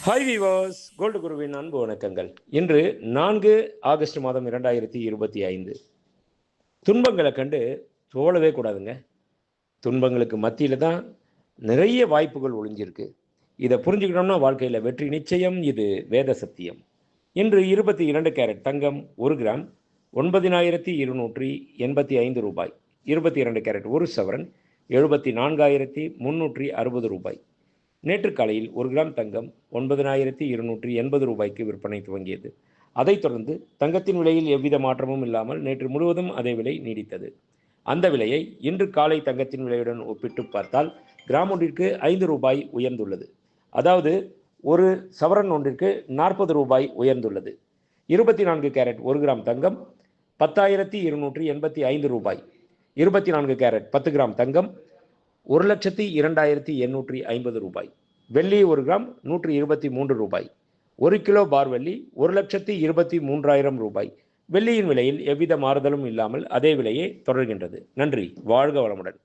Hi viewers, gold குருவின் அன்பு வணக்கங்கள். இன்று 4 ஆகஸ்ட் மாதம் 2025. துன்பங்களை கண்டு தோழவே கூடாதுங்க. துன்பங்களுக்கு மத்தியில் தான் நிறைய வாய்ப்புகள் ஒளிஞ்சிருக்கு. இதை புரிஞ்சுக்கிட்டோம்னா வாழ்க்கையில் வெற்றி நிச்சயம். இது வேத சத்தியம். இன்று 22 கேரட் தங்கம் 1 கிராம் 9285 ரூபாய். 22 கேரட் 1 சவரன் 74,360 ரூபாய். நேற்று காலையில் 1 கிராம் தங்கம் 9280 ரூபாய்க்கு விற்பனை துவங்கியது. அதைத் தொடர்ந்து தங்கத்தின் விலையில் எவ்வித மாற்றமும் இல்லாமல் நேற்று முழுவதும் அதே விலை நீடித்தது. அந்த விலையை இன்று காலை தங்கத்தின் விலையுடன் ஒப்பிட்டு பார்த்தால் கிராம் ஒன்றிற்கு 5 ரூபாய் உயர்ந்துள்ளது. அதாவது ஒரு சவரன் ஒன்றிற்கு 40 ரூபாய் உயர்ந்துள்ளது. 24 கேரட் 1 கிராம் தங்கம் 10,285 ரூபாய். 24 கேரட் 10 கிராம் தங்கம் 1,02,850 ரூபாய். வெள்ளி 1 கிராம் 123 ரூபாய். 1 கிலோ பார் வெள்ளி 1,23,000 ரூபாய். வெள்ளியின் விலையில் எவ்வித மாறுதலும் இல்லாமல் அதே விலையே தொடர்கின்றது. நன்றி. வாழ்க வளமுடன்.